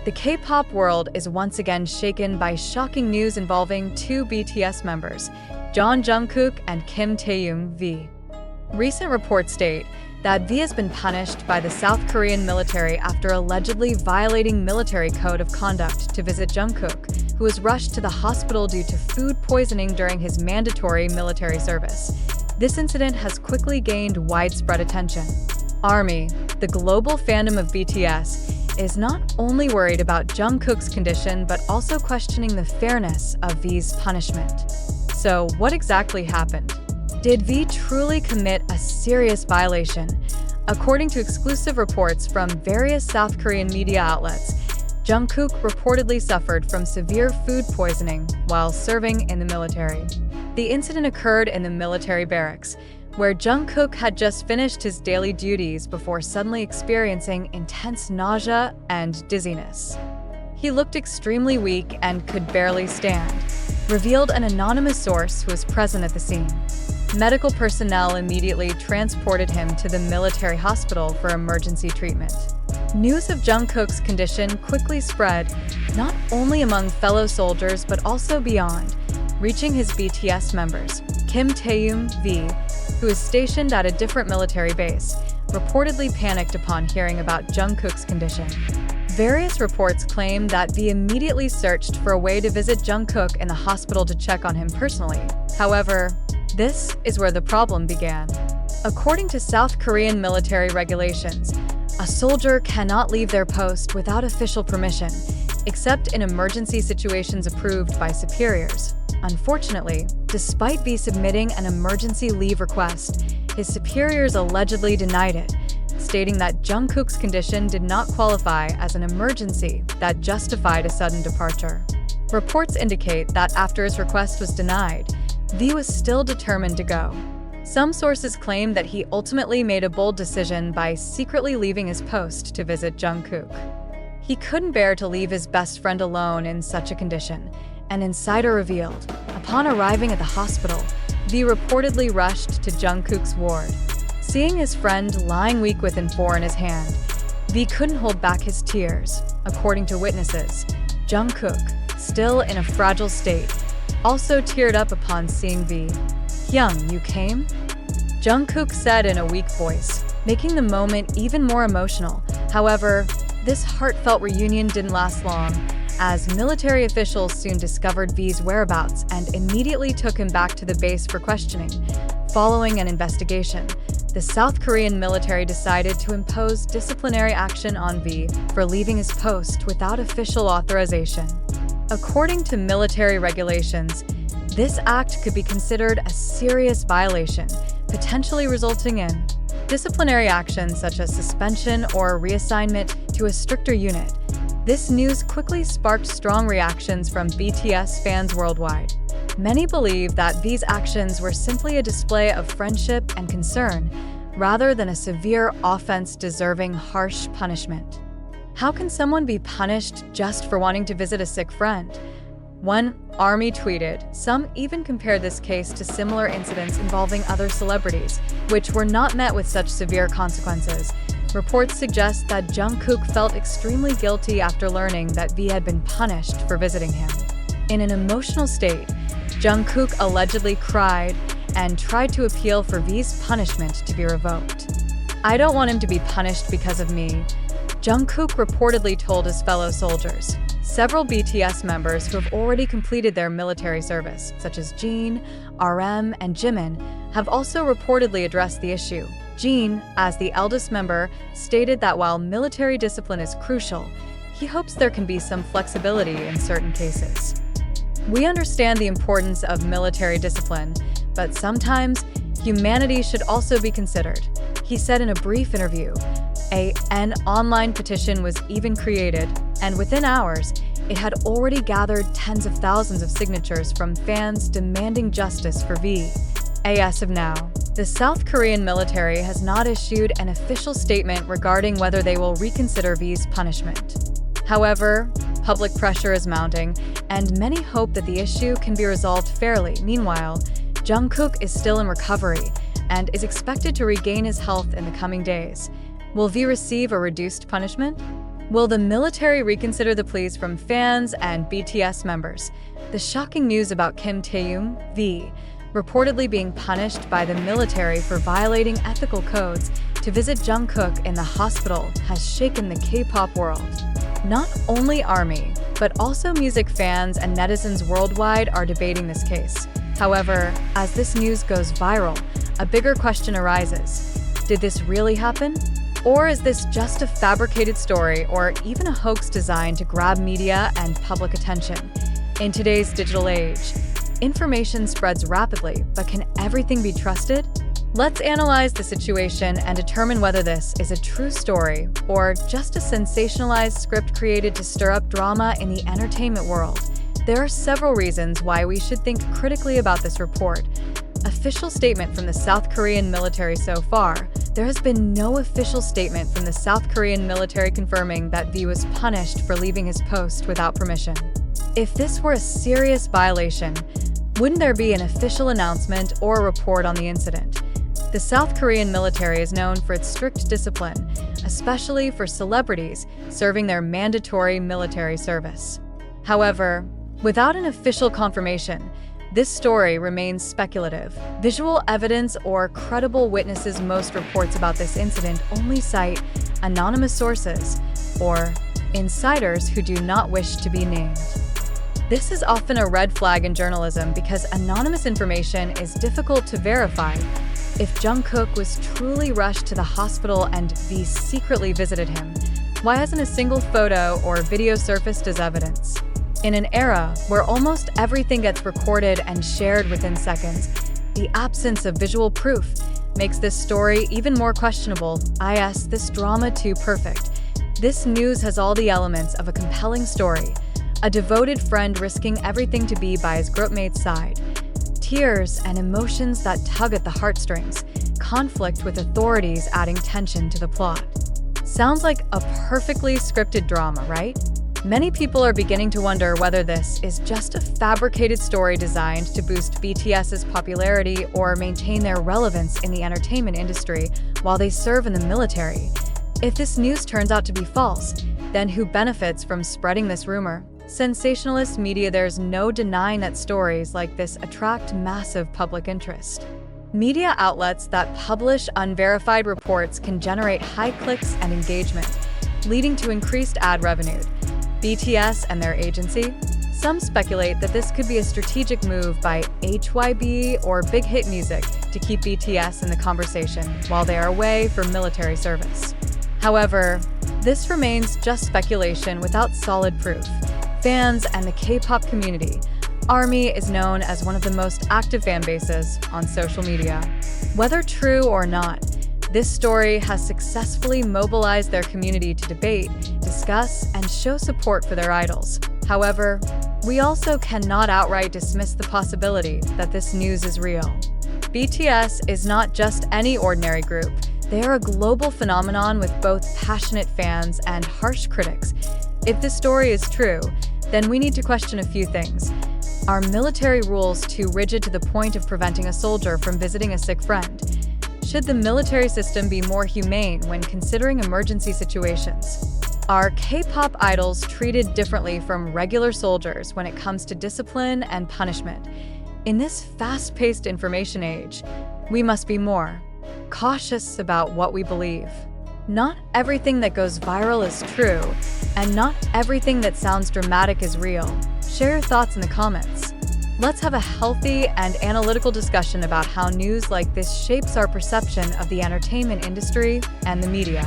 The K-pop world is once again shaken by shocking news involving two BTS members, Jungkook and Kim Taehyung V. Recent reports state that V has been punished by the South Korean military after allegedly violating military code of conduct to visit Jungkook, who was rushed to the hospital due to food poisoning during his mandatory military service. This incident has quickly gained widespread attention. ARMY, the global fandom of BTS, is not only worried about Jungkook's condition but also questioning the fairness of V's punishment. So, what exactly happened? Did V truly commit a serious violation? According to exclusive reports from various South Korean media outlets, Jungkook reportedly suffered from severe food poisoning while serving in the military. The incident occurred in the military barracks, where Jungkook had just finished his daily duties before suddenly experiencing intense nausea and dizziness. He looked extremely weak and could barely stand, revealed an anonymous source who was present at the scene. Medical personnel immediately transported him to the military hospital for emergency treatment. News of Jungkook's condition quickly spread, not only among fellow soldiers but also beyond, reaching his BTS members. Kim Taehyung V, who is stationed at a different military base, reportedly panicked upon hearing about Jungkook's condition. Various reports claim that V immediately searched for a way to visit Jungkook in the hospital to check on him personally. However, this is where the problem began. According to South Korean military regulations, a soldier cannot leave their post without official permission, except in emergency situations approved by superiors. Unfortunately, despite V submitting an emergency leave request, his superiors allegedly denied it, stating that Jungkook's condition did not qualify as an emergency that justified a sudden departure. Reports indicate that after his request was denied, V was still determined to go. Some sources claim that he ultimately made a bold decision by secretly leaving his post to visit Jungkook. He couldn't bear to leave his best friend alone in such a condition, an insider revealed. Upon arriving at the hospital, V reportedly rushed to Jungkook's ward. Seeing his friend lying weak with N4 in his hand, V couldn't hold back his tears. According to witnesses, Jungkook, still in a fragile state, also teared up upon seeing V. "Hyung, you came?" Jungkook said in a weak voice, making the moment even more emotional. However, this heartfelt reunion didn't last long, as military officials soon discovered V's whereabouts and immediately took him back to the base for questioning. Following an investigation, the South Korean military decided to impose disciplinary action on V for leaving his post without official authorization. According to military regulations, this act could be considered a serious violation, potentially resulting in disciplinary action such as suspension or reassignment to a stricter unit. This news quickly sparked strong reactions from BTS fans worldwide. Many believe that these actions were simply a display of friendship and concern, rather than a severe offense deserving harsh punishment. How can someone be punished just for wanting to visit a sick friend? One ARMY tweeted, some even compared this case to similar incidents involving other celebrities, which were not met with such severe consequences. Reports suggest that Jungkook felt extremely guilty after learning that V had been punished for visiting him. In an emotional state, Jungkook allegedly cried and tried to appeal for V's punishment to be revoked. "I don't want him to be punished because of me," Jungkook reportedly told his fellow soldiers. Several BTS members who have already completed their military service, such as Jin, RM, and Jimin, have also reportedly addressed the issue. Jin, as the eldest member, stated that while military discipline is crucial, he hopes there can be some flexibility in certain cases. "We understand the importance of military discipline, but sometimes humanity should also be considered," he said in a brief interview. An online petition was even created, and within hours, it had already gathered tens of thousands of signatures from fans demanding justice for V. As of now, the South Korean military has not issued an official statement regarding whether they will reconsider V's punishment. However, public pressure is mounting, and many hope that the issue can be resolved fairly. Meanwhile, Jungkook is still in recovery and is expected to regain his health in the coming days. Will V receive a reduced punishment? Will the military reconsider the pleas from fans and BTS members? The shocking news about Kim Taehyung, V, reportedly being punished by the military for violating ethical codes to visit Jungkook in the hospital has shaken the K-pop world. Not only ARMY, but also music fans and netizens worldwide are debating this case. However, as this news goes viral, a bigger question arises. Did this really happen? Or is this just a fabricated story or even a hoax designed to grab media and public attention? In today's digital age, information spreads rapidly, but can everything be trusted? Let's analyze the situation and determine whether this is a true story or just a sensationalized script created to stir up drama in the entertainment world. There are several reasons why we should think critically about this report. Official statement from the South Korean military so far. There has been no official statement from the South Korean military confirming that V was punished for leaving his post without permission. If this were a serious violation, wouldn't there be an official announcement or report on the incident? The South Korean military is known for its strict discipline, especially for celebrities serving their mandatory military service. However, without an official confirmation, this story remains speculative. Visual evidence or credible witnesses. Most reports about this incident only cite anonymous sources or insiders who do not wish to be named. This is often a red flag in journalism because anonymous information is difficult to verify. If Jungkook was truly rushed to the hospital and V secretly visited him, why hasn't a single photo or video surfaced as evidence? In an era where almost everything gets recorded and shared within seconds, the absence of visual proof makes this story even more questionable. This drama too perfect. This news has all the elements of a compelling story. A devoted friend risking everything to be by his groupmate's side. Tears and emotions that tug at the heartstrings. Conflict with authorities adding tension to the plot. Sounds like a perfectly scripted drama, right? Many people are beginning to wonder whether this is just a fabricated story designed to boost BTS's popularity or maintain their relevance in the entertainment industry while they serve in the military. If this news turns out to be false, then who benefits from spreading this rumor? Sensationalist media. There's no denying that stories like this attract massive public interest. Media outlets that publish unverified reports can generate high clicks and engagement, leading to increased ad revenue. BTS and their agency? Some speculate that this could be a strategic move by HYB or Big Hit Music to keep BTS in the conversation while they are away for military service. However, this remains just speculation without solid proof. Fans and the K-pop community. ARMY is known as one of the most active fan bases on social media. Whether true or not, this story has successfully mobilized their community to debate, discuss, and show support for their idols. However, we also cannot outright dismiss the possibility that this news is real. BTS is not just any ordinary group. They are a global phenomenon with both passionate fans and harsh critics. If this story is true, then we need to question a few things. Are military rules too rigid to the point of preventing a soldier from visiting a sick friend? Should the military system be more humane when considering emergency situations? Are K-pop idols treated differently from regular soldiers when it comes to discipline and punishment? In this fast-paced information age, we must be more cautious about what we believe. Not everything that goes viral is true, and not everything that sounds dramatic is real. Share your thoughts in the comments. Let's have a healthy and analytical discussion about how news like this shapes our perception of the entertainment industry and the media.